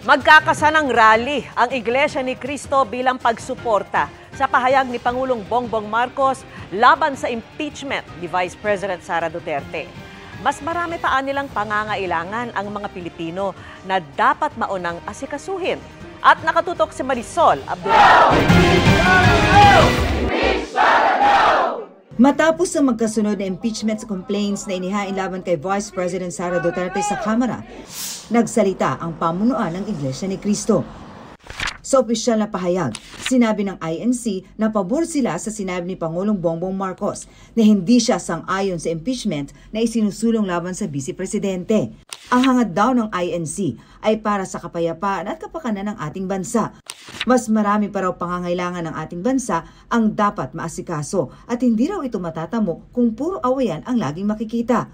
Magkakasanang rally ang Iglesia ni Cristo bilang pagsuporta sa pahayag ni Pangulong Bongbong Marcos laban sa impeachment ni Vice President Sara Duterte. Mas marami pa nilang pangangailangan ang mga Pilipino na dapat maunang asikasuhin. At nakatutok si Marisol Abduraman. Matapos ang magkasunod na impeachment complaints na inihain laban kay Vice President Sara Duterte sa Kamara, nagsalita ang pamunuan ng Iglesia ni Cristo. Sa opisyal na pahayag, sinabi ng INC na pabor sila sa sinabi ni Pangulong Bongbong Marcos na hindi siya sang-ayon sa impeachment na isinusulong laban sa Vice Presidente. Ang hangad daw ng INC ay para sa kapayapaan at kapakanan ng ating bansa. Mas marami pa raw pangangailangan ng ating bansa ang dapat maasikaso at hindi raw ito matatamo kung puro awayan ang laging makikita.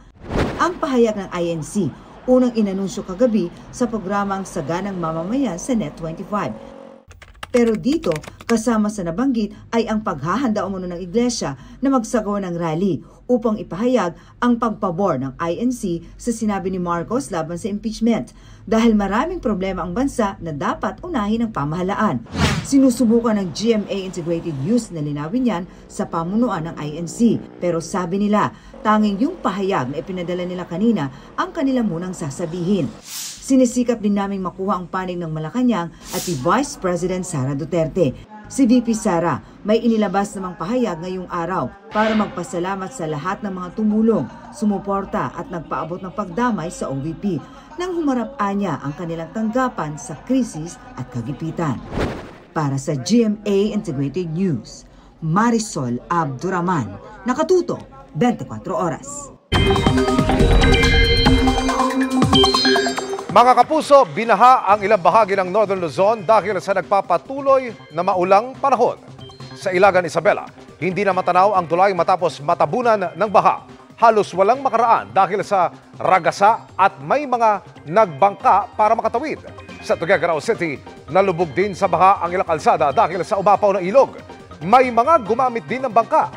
Ang pahayag ng INC, unang inanunsyo kagabi sa programang Saganang Mamamayan sa Net25. Pero dito, kasama sa nabanggit ay ang paghahanda umano ng Iglesia na magsagawa ng rally upang ipahayag ang pagpabor ng INC sa sinabi ni Marcos laban sa impeachment dahil maraming problema ang bansa na dapat unahin ng pamahalaan. Sinusubukan ng GMA Integrated News na linawin yan sa pamunuan ng INC. Pero sabi nila, tanging yung pahayag na ipinadala nila kanina ang kanila munang sasabihin. Sinisikap din naming makuha ang panig ng Malacanang at si Vice President Sara Duterte. Si VP Sara may inilabas namang pahayag ngayong araw para magpasalamat sa lahat ng mga tumulong, sumuporta at nagpaabot ng pagdamay sa OVP nang humarap niya ang kanilang tanggapan sa krisis at kagipitan. Para sa GMA Integrated News, Marisol Abduraman, nakatuto 24 oras. Mga kapuso, binaha ang ilang bahagi ng Northern Luzon dahil sa nagpapatuloy na maulang panahon. Sa Ilagan, Isabela, hindi na matanaw ang tulay matapos matabunan ng baha. Halos walang makaraan dahil sa ragasa at may mga nagbangka para makatawid. Sa Tuguegarao City, nalubog din sa baha ang ilang kalsada dahil sa umapaw na ilog. May mga gumamit din ng bangka.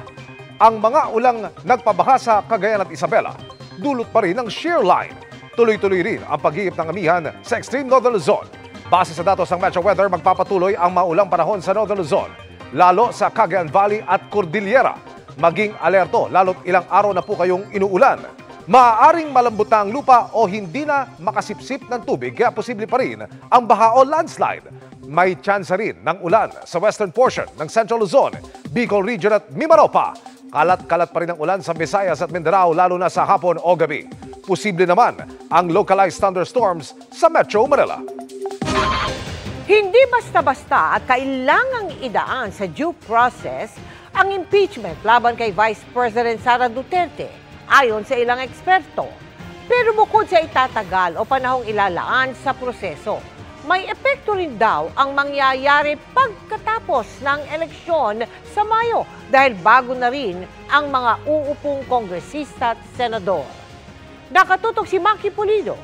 Ang mga ulang nagpabaha sa Cagayan at Isabela, dulot pa rin ng shear line. Tuloy-tuloy rin ang pag-iip ng amihan sa Extreme Northern Luzon. Base sa datos ng Metro Weather, magpapatuloy ang maulang panahon sa Northern Luzon, lalo sa Cagayan Valley at Cordillera. Maging alerto, lalo't ilang araw na po kayong inuulan. Maaaring malambot na ang lupa o hindi na makasipsip ng tubig, kaya posible pa rin ang baha o landslide. May tsansa rin ng ulan sa western portion ng Central Luzon, Bicol Region at Mimaropa. Kalat-kalat pa rin ang ulan sa Visayas at Mindanao, lalo na sa hapon o gabi. Posible naman ang localized thunderstorms sa Metro Manila. Hindi basta-basta at kailangang idaan sa due process ang impeachment laban kay Vice President Sara Duterte, ayon sa ilang eksperto. Pero bukod sa itatagal o panahong ilalaan sa proseso, may epekto rin daw ang mangyayari pagkatapos ng eleksyon sa Mayo dahil bago na rin ang mga uupong kongresista at senador. Nakatutok si Maki Pulido.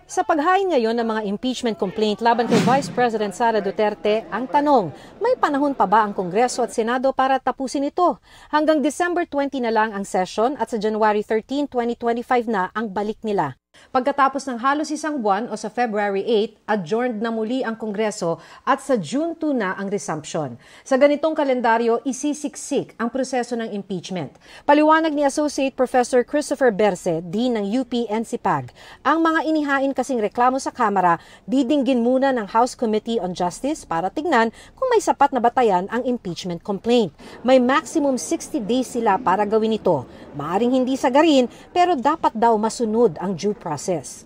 Sa paghain ngayon ng mga impeachment complaint laban kay Vice President Sara Duterte, ang tanong, may panahon pa ba ang Kongreso at Senado para tapusin ito? Hanggang December 20 na lang ang session at sa January 13, 2025 na ang balik nila. Pagkatapos ng halos isang buwan o sa February 8, adjourned na muli ang Kongreso at sa June 2 na ang resumption. Sa ganitong kalendaryo, isisiksik ang proseso ng impeachment. Paliwanag ni Associate Professor Christopher Berce, Dean ng UP-NCPAG, ang mga inihain kasing reklamo sa Kamara, didinggin muna ng House Committee on Justice para tignan kung may sapat na batayan ang impeachment complaint. May maximum 60 days sila para gawin ito. Maaring hindi sagarin, pero dapat daw masunod ang due process.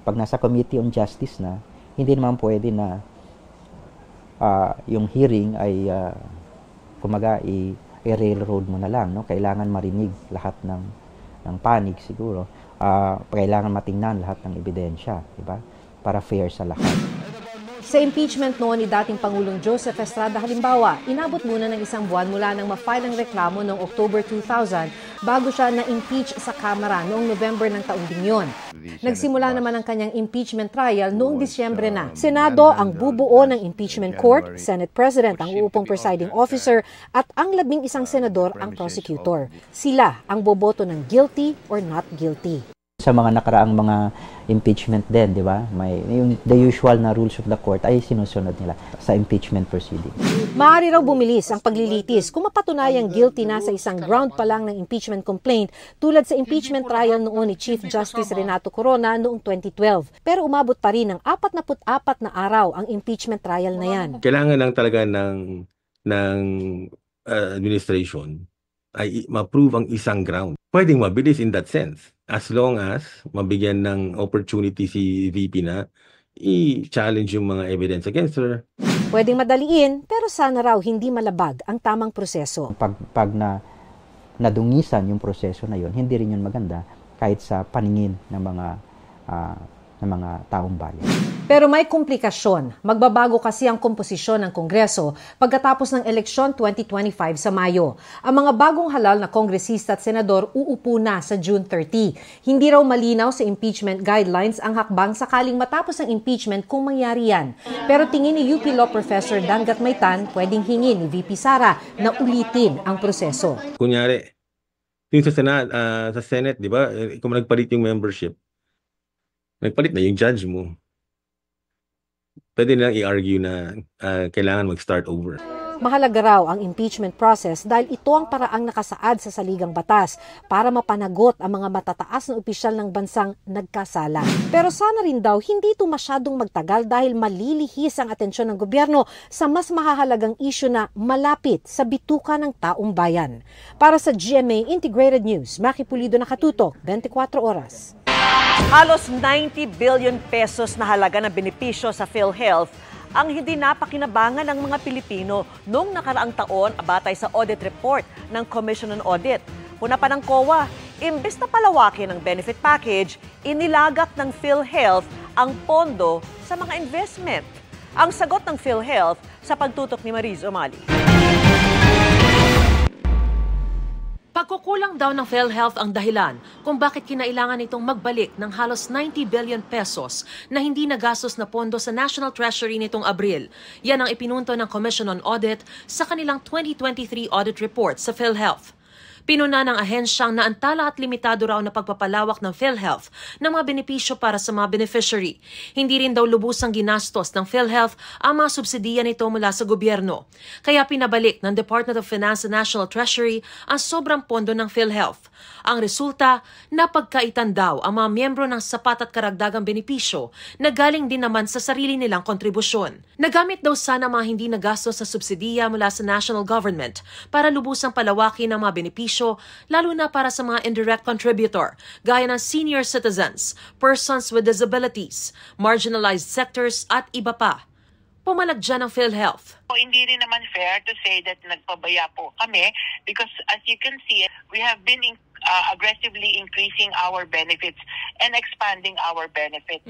Pag nasa Committee on Justice na, hindi naman pwede na yung hearing ay kumaga i-railroad mo na lang. No? Kailangan marinig lahat ng panig siguro. Kailangan matingnan lahat ng ebidensya, diba? Para fair sa lahat. Sa impeachment noon ni dating Pangulong Joseph Estrada halimbawa, inabot muna ng isang buwan mula nang ma-file ang reklamo noong October 2000 bago siya na-impeach sa Kamara noong November ng taong ding yun. Nagsimula naman ang kanyang impeachment trial noong Disyembre na. Senado ang bubuo ng impeachment court, Senate President ang uupong presiding officer at ang 11 senador ang prosecutor. Sila ang boboto ng guilty or not guilty. sa mga nakaraang mga impeachment din, di ba? The usual na rules of the court ay sinusunod nila sa impeachment proceeding. Maaari raw bumilis ang paglilitis kung mapatunayang guilty na sa isang ground pa lang ng impeachment complaint tulad sa impeachment trial noon ni Chief Justice Renato Corona noong 2012. Pero umabot pa rin ng 44 na araw ang impeachment trial na yan. Kailangan lang talaga ng administration ay ma-prove ang isang ground. Pwedeng mabilis in that sense as long as mabigyan ng opportunity si VP na i-challenge yung mga evidence against her. Pwedeng madaliin pero sana raw hindi malabag ang tamang proseso. Pag nadungisan yung proseso na yun, hindi rin yun maganda kahit sa paningin ng mga taong bayan. Pero may komplikasyon. Magbabago kasi ang komposisyon ng Kongreso pagkatapos ng eleksyon 2025 sa Mayo. Ang mga bagong halal na kongresista at senador uupo na sa June 30. Hindi raw malinaw sa impeachment guidelines ang hakbang sakaling matapos ang impeachment kung mangyari yan. Pero tingin ni UP Law Professor Dan Gatmaytan, pwedeng hingin ni VP Sara na ulitin ang proseso. Kunyari, yung sa Senate, di ba, kung nagpalit yung membership, nagpalit na yung judge mo, pwede nilang i-argue na kailangan mag-start over. Mahalaga raw ang impeachment process dahil ito ang paraang nakasaad sa saligang batas para mapanagot ang mga matataas na opisyal ng bansang nagkasala. Pero sana rin daw hindi ito masyadong magtagal dahil malilihis ang atensyon ng gobyerno sa mas mahahalagang isyu na malapit sa bituka ng taong bayan. Para sa GMA Integrated News, Maki Pulido, nakatutok 24 oras. Halos 90 billion pesos na halaga ng benepisyo sa PhilHealth ang hindi napakinabangan ng mga Pilipino noong nakaraang taon batay sa audit report ng Commission on Audit. Una pa ng COA, imbes na palawakin ang benefit package, inilagak ng PhilHealth ang pondo sa mga investment. Ang sagot ng PhilHealth sa pagtutok ni Mariz Umali. Pagkukulang daw ng PhilHealth ang dahilan kung bakit kinailangan itong magbalik ng halos 90 billion pesos na hindi nagastos na pondo sa National Treasury nitong Abril. Yan ang ipinunto ng Commission on Audit sa kanilang 2023 audit report sa PhilHealth. Pinuna ng ahensyang naantala at limitado raw na pagpapalawak ng PhilHealth ng mga benepisyo para sa mga beneficiary. Hindi rin daw lubusang ginastos ng PhilHealth ang mga subsidiya nito mula sa gobyerno. Kaya pinabalik ng Department of Finance and National Treasury ang sobrang pondo ng PhilHealth. Ang resulta, napagkaitan daw ang mga miyembro ng sapat at karagdagang benepisyo na galing din naman sa sarili nilang kontribusyon. Nagamit daw sana mga hindi nagastos sa subsidiya mula sa national government para lubusang palawakin ang mga benepisyo, lalo na para sa mga indirect contributor, gaya ng senior citizens, persons with disabilities, marginalized sectors at iba pa. Pumalag dyan ang PhilHealth. Hindi rin naman fair to say that nagpabaya po kami because as you can see, we have been aggressively increasing our benefits and expanding our benefits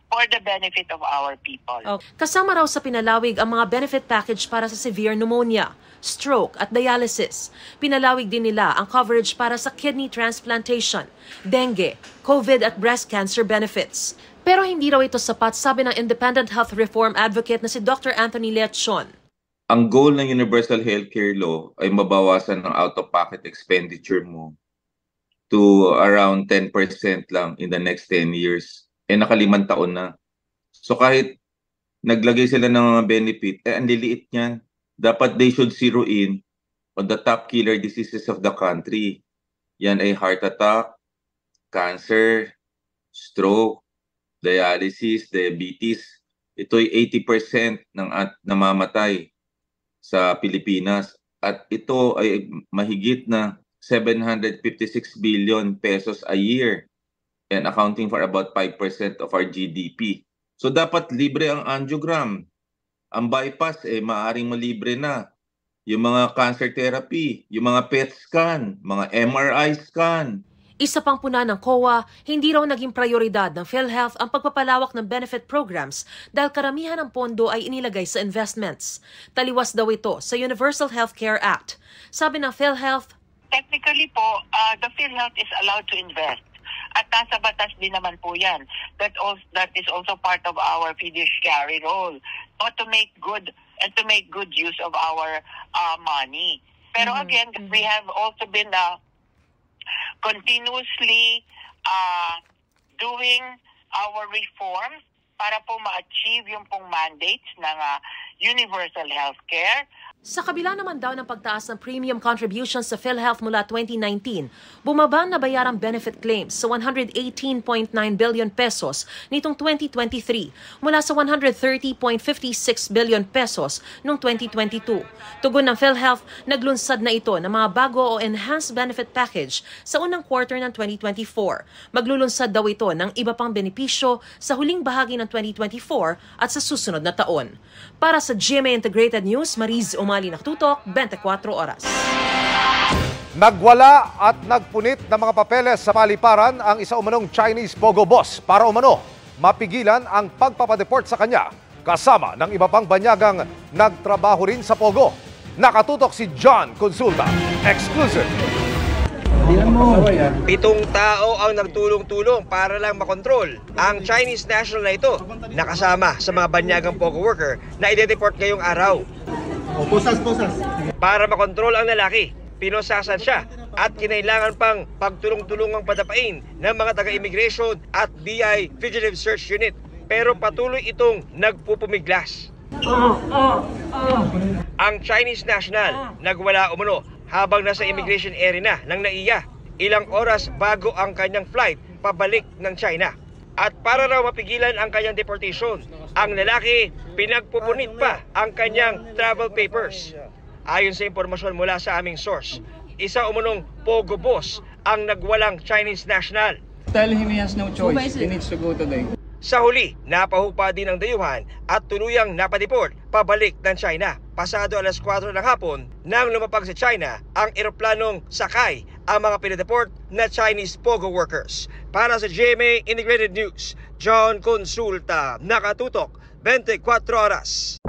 for the benefit of our people. Kasama raw sa pinalawig ang mga benefit package para sa severe pneumonia, stroke at dialysis. Pinalawig din nila ang coverage para sa kidney transplantation, dengue, COVID at breast cancer benefits. Pero hindi raw ito sapat, sabi ng independent health reform advocate na si Dr. Anthony Leachon. Ang goal ng Universal Healthcare Law ay mabawasan ng out-of-pocket expenditure mo to around 10% lang in the next 10 years. Nakalimang taon na. So kahit naglagay sila ng mga benefit, ang liliit niyan. Dapat they should zero in on the top killer diseases of the country. Yan ay heart attack, cancer, stroke, dialysis, diabetes. Ito ay 80% ng namamatay sa Pilipinas. At ito ay mahigit na 756 billion pesos a year and accounting for about 5% of our GDP. So dapat libre ang angiogram. Ang bypass, maaring malibre na. Yung mga cancer therapy, yung mga PET scan, mga MRI scan. Isa pang puna ng COA, hindi raw naging prioridad ng PhilHealth ang pagpapalawak ng benefit programs dahil karamihan ng pondo ay inilagay sa investments. Taliwas daw ito sa Universal Healthcare Act. Sabi ng PhilHealth, technically po, the PhilHealth is allowed to invest. At nasa batas din naman po yan. That is also part of our fiduciary role. So to make good use of our money. Pero again, we have also been continuously doing our reforms para po ma-achieve yung pong mandates ng universal healthcare. Sa kabila naman daw ng pagtaas ng premium contributions sa PhilHealth mula 2019, bumaba na bayarang benefit claims sa 118.9 billion pesos nitong 2023 mula sa 130.56 billion pesos noong 2022. Tugon ng PhilHealth, naglunsad na ito ng mga bago o enhanced benefit package sa unang quarter ng 2024. Maglulunsad daw ito ng iba pang benepisyo sa huling bahagi ng 2024 at sa susunod na taon. Para sa GMA Integrated News, Mariz Umali Naktutok, 24 oras. Nagwala at nagpunit ng mga papeles sa paliparan ang isa umanong Chinese Pogo boss para umano mapigilan ang pagpapadeport sa kanya kasama ng iba pang banyagang nagtrabaho rin sa Pogo. Nakatutok si John Consulta. Exclusive. 7 tao ang nagtulong-tulong para lang makontrol ang Chinese national na ito nakasama sa mga banyagang Pogo worker na ide-deport ngayong araw. Para makontrol ang lalaki, pinosasan siya at kinailangan pang pagtulong-tulungang padapain ng mga taga-immigration at BI Fugitive Search Unit. Pero patuloy itong nagpupumiglas. Ang Chinese national nagwala umano habang nasa immigration area na ng NAIA ilang oras bago ang kanyang flight pabalik ng China. At para raw mapigilan ang kanyang deportation, ang lalaki pinagpupunit pa ang kanyang travel papers. Ayon sa impormasyon mula sa aming source, isa umunong Pogo boss ang nagwalang Chinese national. Tell him he has no choice. He needs to go today. Sa huli, napahupa din ang dayuhan at tuluyang napadeport pabalik ng China. Pasado alas 4 ng hapon nang lumapag sa China ang eroplanong sakay ang mga pinadeport na Chinese Pogo workers. Para sa GMA Integrated News, John Consulta, Nakatutok, 24 oras.